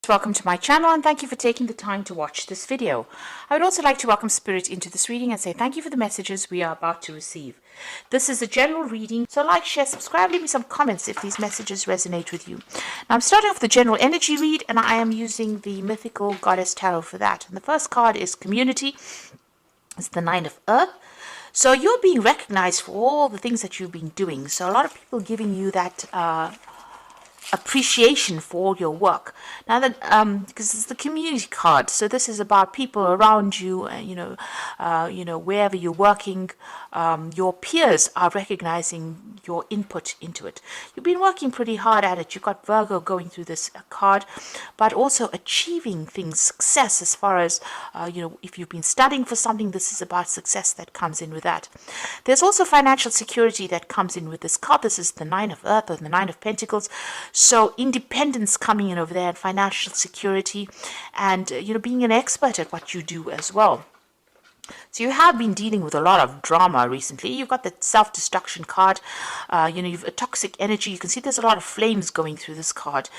Welcome to my channel and thank you for taking the time to watch this video. I would also like to welcome Spirit into this reading and say thank you for the messages we are about to receive. This is a general reading, so like, share, subscribe, leave me some comments if these messages resonate with you. Now I'm starting off the general energy read and I am using the Mythical Goddess Tarot for that. And the first card is Community. It's the Nine of Earth. So you're being recognized for all the things that you've been doing. So a lot of people giving you that appreciation for all your work. Now that because it's the community card, so this is about people around you, wherever you're working, your peers are recognizing your input into it. You've been working pretty hard at it. You've got Virgo going through this card, but also achieving things, success as far as if you've been studying for something, this is about success that comes in with that. There's also financial security that comes in with this card. This is the Nine of Earth or the Nine of Pentacles. So independence coming in over there, and financial security, and being an expert at what you do as well. So you have been dealing with a lot of drama recently. You've got the self-destruction card. You've a toxic energy. You can see there's a lot of flames going through this card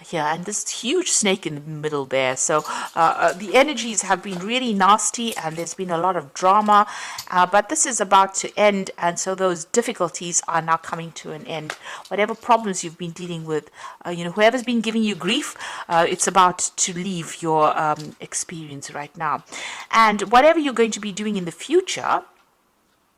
here, and this huge snake in the middle there. So the energies have been really nasty, and there's been a lot of drama. But this is about to end, and so those difficulties are now coming to an end. Whatever problems you've been dealing with, whoever's been giving you grief, it's about to leave your experience right now. And whatever you're going to be doing in the future,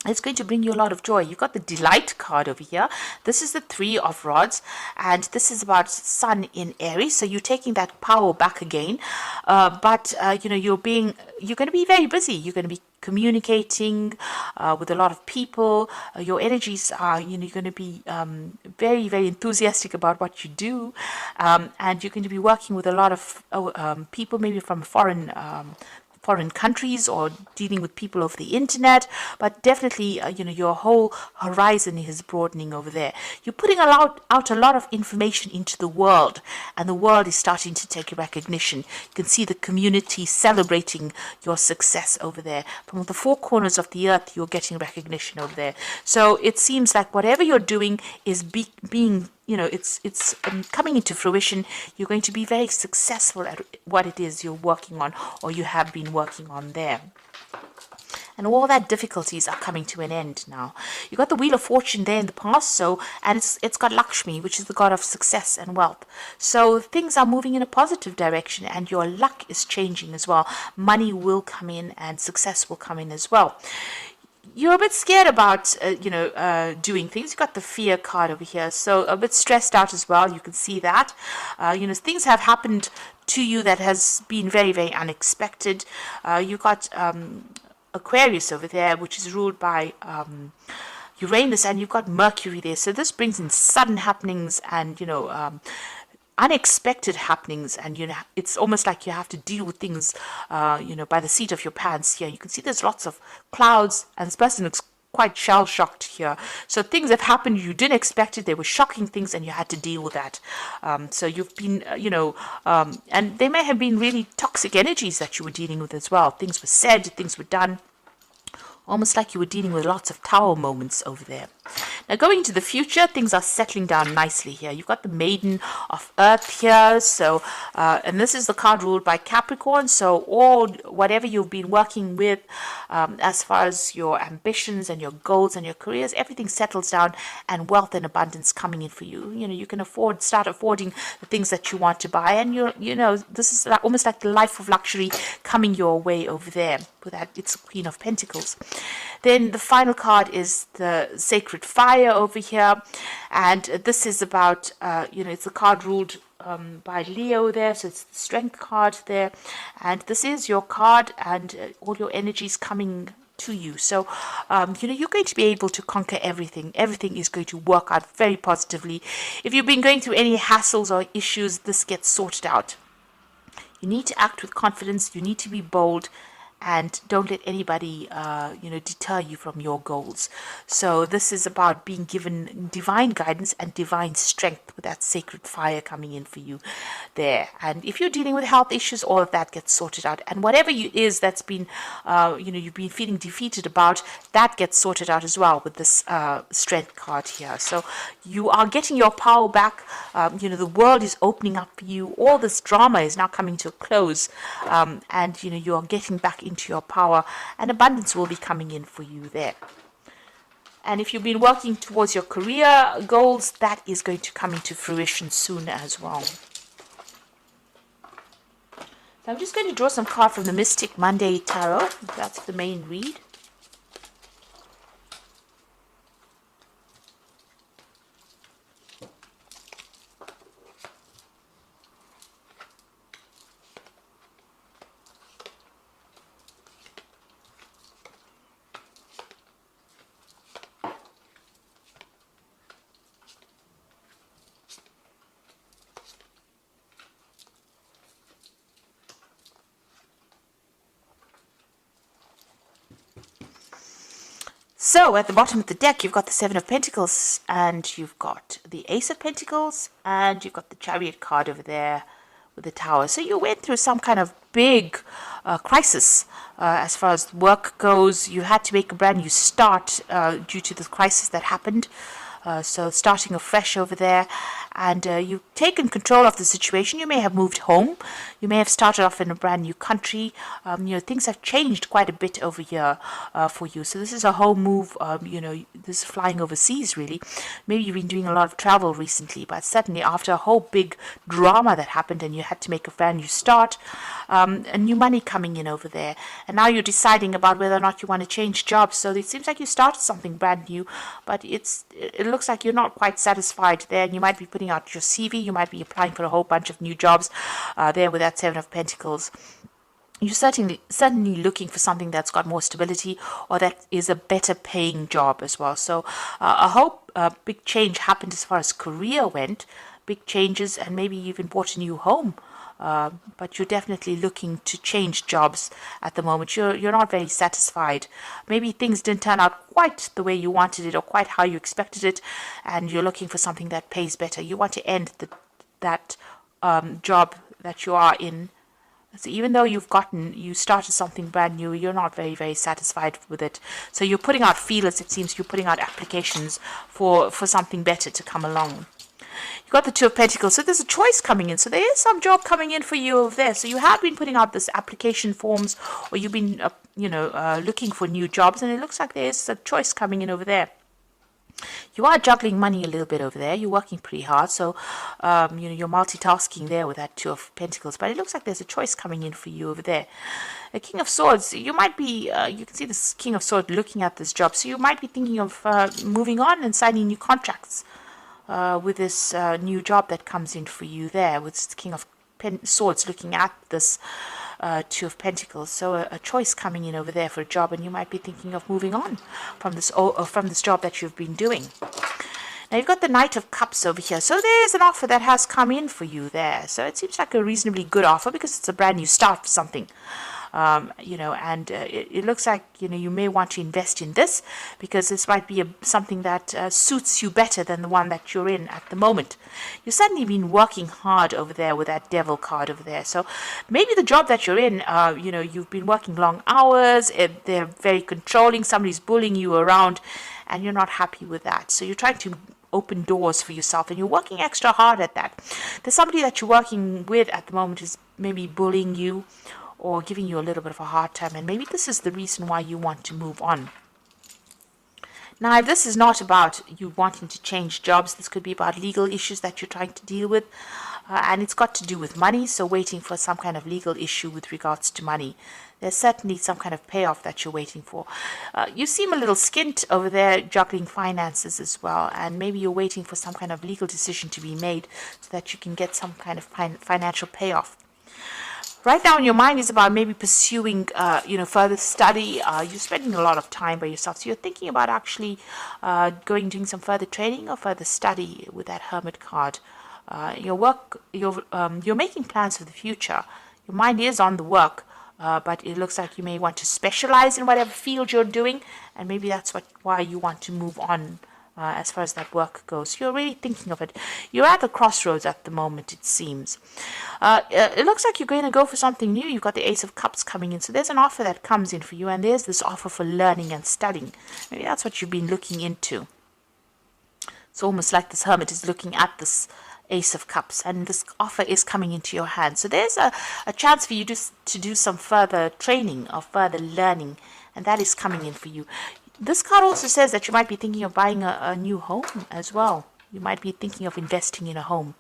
it's going to bring you a lot of joy. You've got the Delight card over here. This is the Three of Rods, and this is about Sun in Aries. So you're taking that power back again, but you're going to be very busy. You're going to be communicating with a lot of people. Your energies are, you're going to be very, very enthusiastic about what you do, and you're going to be working with a lot of people, maybe from foreign countries, or dealing with people over the internet, but definitely your whole horizon is broadening over there. You're putting out a lot of information into the world, and the world is starting to take recognition. You can see the community celebrating your success over there. From the four corners of the earth, you're getting recognition over there. So it seems like whatever you're doing is being it's coming into fruition. You're going to be very successful at what it is you're working on, or you have been working on there. And all that difficulties are coming to an end now. You got the Wheel of Fortune there in the past, and it's got Lakshmi, which is the god of success and wealth. So things are moving in a positive direction, and your luck is changing as well. Money will come in, and success will come in as well. You're a bit scared about, doing things. You've got the Fear card over here, so a bit stressed out as well. You can see that. Things have happened to you that has been very, very unexpected. You've got Aquarius over there, which is ruled by Uranus, and you've got Mercury there. So this brings in sudden happenings and, unexpected happenings, and it's almost like you have to deal with things by the seat of your pants here. You can see there's lots of clouds, and this person looks quite shell-shocked here. So things have happened, you didn't expect it, they were shocking things, and you had to deal with that. So you've been and they may have been really toxic energies that you were dealing with as well. Things were said, things were done, almost like you were dealing with lots of tower moments over there. Now going into the future, things are settling down nicely here. You've got the Maiden of Earth here, so and this is the card ruled by Capricorn. So whatever you've been working with, as far as your ambitions and your goals and your careers, everything settles down, and wealth and abundance coming in for you. You can start affording the things that you want to buy, and this is almost like the life of luxury coming your way over there. With that, it's Queen of Pentacles. Then the final card is the Sacred Fire over here, and this is about it's a card ruled by Leo there, so it's the Strength card there, and this is your card, and all your energies coming to you. So you're going to be able to conquer everything. Everything is going to work out very positively. If you've been going through any hassles or issues, this gets sorted out. You need to act with confidence. You need to be bold, and don't let anybody, deter you from your goals. So this is about being given divine guidance and divine strength with that sacred fire coming in for you there. And if you're dealing with health issues, all of that gets sorted out. And whatever you is that's been, you've been feeling defeated about, that gets sorted out as well with this strength card here. So you are getting your power back. The world is opening up for you. All this drama is now coming to a close, and you are getting back into your power, and abundance will be coming in for you there. And if you've been working towards your career goals, that is going to come into fruition soon as well. So I'm just going to draw some cards from the Mystic Monday Tarot. That's the main read. So at the bottom of the deck, you've got the Seven of Pentacles, and you've got the Ace of Pentacles, and you've got the Chariot card over there with the Tower. So you went through some kind of big crisis as far as work goes. You had to make a brand new start due to the crisis that happened. So starting afresh over there, and you've taken control of the situation. You may have moved home. You may have started off in a brand new country. Things have changed quite a bit over here for you. So this is a home move. This is flying overseas, really. Maybe you've been doing a lot of travel recently, but certainly after a whole big drama that happened and you had to make a brand new start, a new money coming in over there. And now you're deciding about whether or not you want to change jobs. So it seems like you started something brand new, but it looks like you're not quite satisfied there, and you might be putting out your CV. You might be applying for a whole bunch of new jobs there with that Seven of Pentacles. You're certainly looking for something that's got more stability, or that is a better paying job as well. So I hope a big change happened as far as career went, big changes, and maybe you even bought a new home. But you're definitely looking to change jobs at the moment. You're not very satisfied. Maybe things didn't turn out quite the way you wanted it or quite how you expected it, and you're looking for something that pays better. You want to end that job that you are in. So even though you started something brand new, you're not very, very satisfied with it. So you're putting out feelers, it seems. You're putting out applications for something better to come along. You've got the Two of Pentacles, so there's a choice coming in. So there is some job coming in for you over there. So you have been putting out this application forms, or you've been, looking for new jobs, and it looks like there's a choice coming in over there. You are juggling money a little bit over there. You're working pretty hard, so you're multitasking there with that Two of Pentacles. But it looks like there's a choice coming in for you over there. The King of Swords, you might be, you can see this King of Swords looking at this job. So you might be thinking of moving on and signing new contracts with this new job that comes in for you there, with the King of Swords looking at this Two of Pentacles. So a choice coming in over there for a job, and you might be thinking of moving on from this job that you've been doing. Now you've got the Knight of Cups over here. So there's an offer that has come in for you there. So it seems like a reasonably good offer because it's a brand new start for something. It looks like, you may want to invest in this because this might be something that suits you better than the one that you're in at the moment. You've certainly been working hard over there with that Devil card over there. So maybe the job that you're in, you've been working long hours, they're very controlling, somebody's bullying you around, and you're not happy with that. So you're trying to open doors for yourself, and you're working extra hard at that. There's somebody that you're working with at the moment is maybe bullying you or giving you a little bit of a hard time, and maybe this is the reason why you want to move on. Now, if this is not about you wanting to change jobs, this could be about legal issues that you're trying to deal with, and it's got to do with money, so waiting for some kind of legal issue with regards to money. There's certainly some kind of payoff that you're waiting for. You seem a little skint over there juggling finances as well, and maybe you're waiting for some kind of legal decision to be made so that you can get some kind of financial payoff. Right now in your mind is about maybe pursuing, further study. You're spending a lot of time by yourself. So you're thinking about actually doing some further training or further study with that Hermit card. You're making plans for the future. Your mind is on the work. but it looks like you may want to specialize in whatever field you're doing, and maybe that's why you want to move on as far as that work goes. You're really thinking of it. You're at the crossroads at the moment, it seems. It looks like you're going to go for something new. You've got the Ace of Cups coming in. So there's an offer that comes in for you, and there's this offer for learning and studying. Maybe that's what you've been looking into. It's almost like this hermit is looking at this Ace of Cups, and this offer is coming into your hand. So there's a chance for you to do some further training or further learning, and that is coming in for you. This card also says that you might be thinking of buying a new home as well. You might be thinking of investing in a home.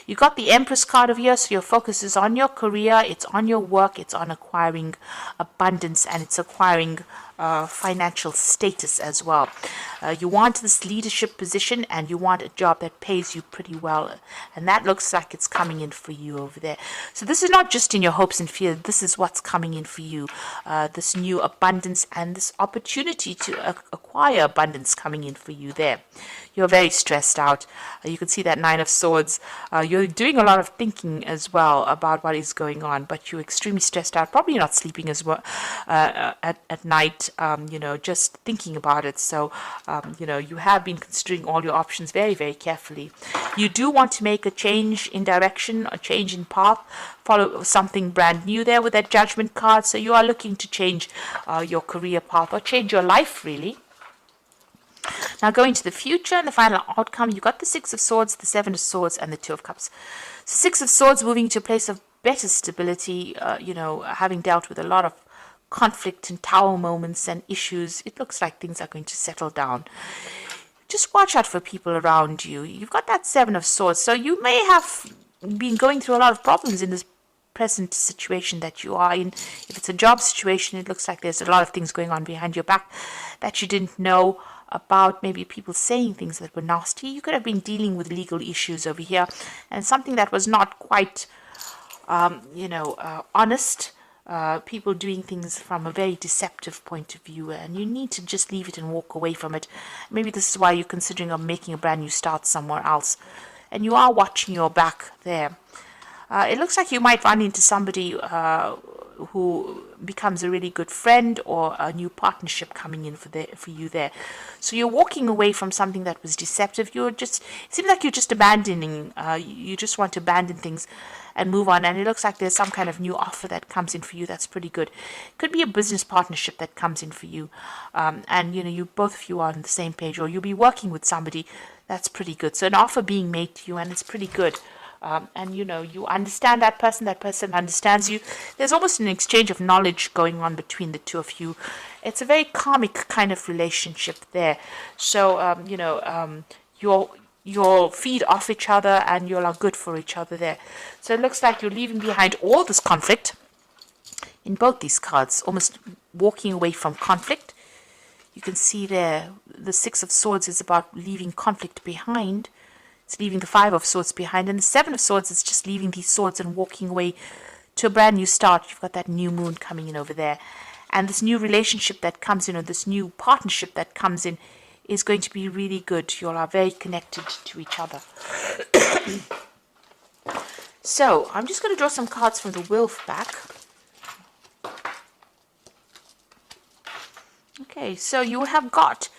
You got the Empress card of here, so your focus is on your career, it's on your work, it's on acquiring abundance, and it's acquiring financial status as well. You want this leadership position, and you want a job that pays you pretty well, and that looks like it's coming in for you over there. So this is not just in your hopes and fears, this is what's coming in for you. This new abundance and this opportunity to acquire abundance coming in for you there. You're very stressed out. You can see that Nine of Swords. You're doing a lot of thinking as well about what is going on, but you're extremely stressed out, probably not sleeping as well at night, just thinking about it. So, you have been considering all your options very, very carefully. You do want to make a change in direction, a change in path, follow something brand new there with that Judgment card. So you are looking to change your career path or change your life, really. Now going to the future and the final outcome, you got the Six of Swords, the Seven of Swords, and the Two of Cups. So Six of Swords moving to a place of better stability, having dealt with a lot of conflict and tower moments and issues. It looks like things are going to settle down. Just watch out for people around you. You've got that Seven of Swords, so you may have been going through a lot of problems in this present situation that you are in. If it's a job situation, it looks like there's a lot of things going on behind your back that you didn't know about, maybe people saying things that were nasty. You could have been dealing with legal issues over here, and something that was not quite, honest. People doing things from a very deceptive point of view, and you need to just leave it and walk away from it. Maybe this is why you're considering of making a brand new start somewhere else, and you are watching your back there. It looks like you might run into somebody who becomes a really good friend, or a new partnership coming in for you there. So you're walking away from something that was deceptive. It seems like you're just abandoning, you just want to abandon things and move on, and it looks like there's some kind of new offer that comes in for you that's pretty good. It could be a business partnership that comes in for you, and you both of you are on the same page, or you'll be working with somebody that's pretty good. So an offer being made to you, and it's pretty good. And you understand that person understands you. There's almost an exchange of knowledge going on between the two of you. It's a very karmic kind of relationship there. So you'll feed off each other, and you'll are good for each other there. So it looks like you're leaving behind all this conflict in both these cards, almost walking away from conflict. You can see there the Six of Swords is about leaving conflict behind. It's leaving the Five of Swords behind, and the Seven of Swords is just leaving these swords and walking away to a brand new start. You've got that new moon coming in over there, and this new relationship that comes in, or this new partnership that comes in, is going to be really good. You all are very connected to each other. So I'm just going to draw some cards from the Wolf back. Okay, so you have got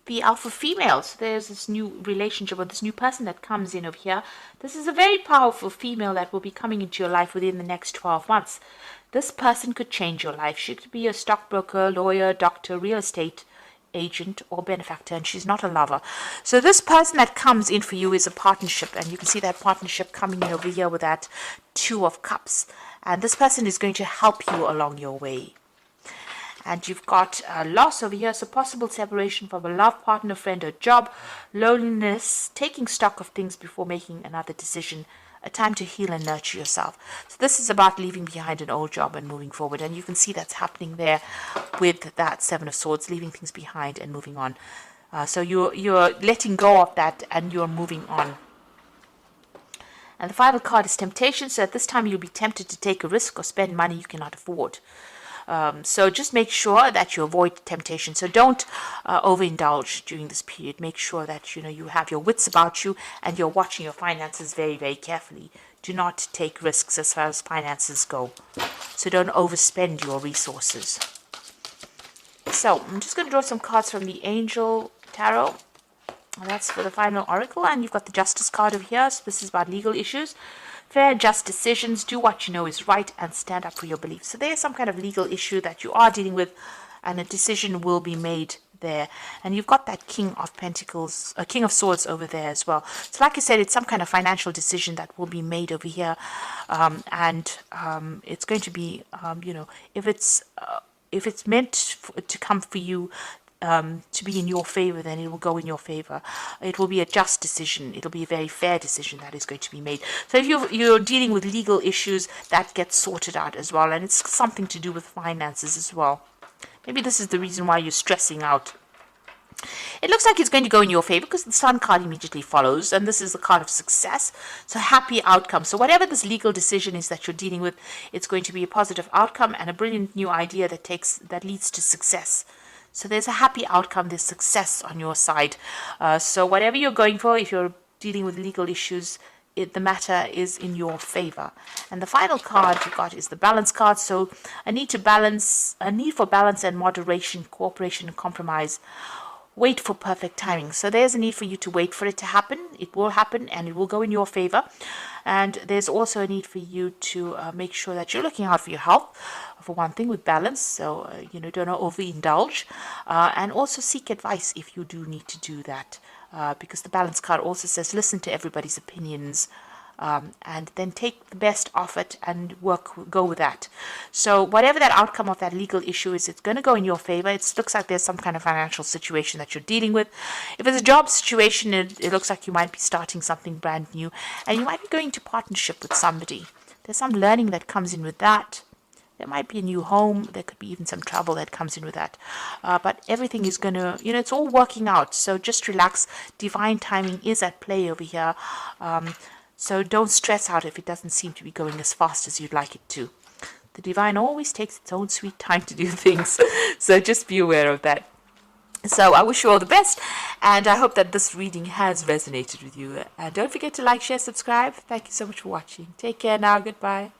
the alpha females. There's this new relationship, or this new person that comes in over here. This is a very powerful female that will be coming into your life within the next 12 months. This person could change your life. She could be a stockbroker, lawyer, doctor, real estate agent, or benefactor, and she's not a lover. So this person that comes in for you is a partnership, and you can see that partnership coming in over here with that Two of Cups, and this person is going to help you along your way. And you've got loss over here, so possible separation from a love partner, friend, or job, loneliness, taking stock of things before making another decision, a time to heal and nurture yourself. So this is about leaving behind an old job and moving forward, and you can see that's happening there with that Seven of Swords, leaving things behind and moving on. So you're letting go of that, and you're moving on. And the final card is temptation, so at this time you'll be tempted to take a risk or spend money you cannot afford. So just make sure that you avoid temptation. So don't overindulge during this period. Make sure that you have your wits about you, and you're watching your finances very, very carefully. Do not take risks as far as finances go. So don't overspend your resources. So I'm just going to draw some cards from the Angel Tarot. That's for the final oracle. And you've got the Justice card over here. So this is about legal issues. Fair, just decisions. Do what you know is right and stand up for your beliefs. So there's some kind of legal issue that you are dealing with, and a decision will be made there. And you've got that King of Pentacles, King of Swords over there as well. So like I said, it's some kind of financial decision that will be made over here. It's going to be, if it's meant to come for you, to be in your favor, then it will go in your favor. It will be a just decision. It'll be a very fair decision that is going to be made. So if you're dealing with legal issues, that gets sorted out as well. And it's something to do with finances as well. Maybe this is the reason why you're stressing out. It looks like it's going to go in your favor because the Sun card immediately follows, and this is the card of success. So happy outcome. So whatever this legal decision is that you're dealing with, it's going to be a positive outcome and a brilliant new idea that leads to success. So there's a happy outcome, there's success on your side. So whatever you're going for, if you're dealing with legal issues, the matter is in your favor. And the final card you got is the Balance card. So a need for balance and moderation, cooperation and compromise. Wait for perfect timing. So there's a need for you to wait for it to happen. It will happen and it will go in your favor. And there's also a need for you to make sure that you're looking out for your health, for one thing, with balance. So, don't overindulge. And also seek advice if you do need to do that. Because the Balance card also says listen to everybody's opinions. And then take the best of it and go with that. So whatever that outcome of that legal issue is, it's going to go in your favor. It looks like there's some kind of financial situation that you're dealing with. If it's a job situation, it looks like you might be starting something brand new, and you might be going to partnership with somebody. There's some learning that comes in with that. There might be a new home. There could be even some travel that comes in with that. But everything is going to, it's all working out. So just relax. Divine timing is at play over here. So don't stress out if it doesn't seem to be going as fast as you'd like it to. The divine always takes its own sweet time to do things. So just be aware of that. So I wish you all the best. And I hope that this reading has resonated with you. And don't forget to like, share, subscribe. Thank you so much for watching. Take care now. Goodbye.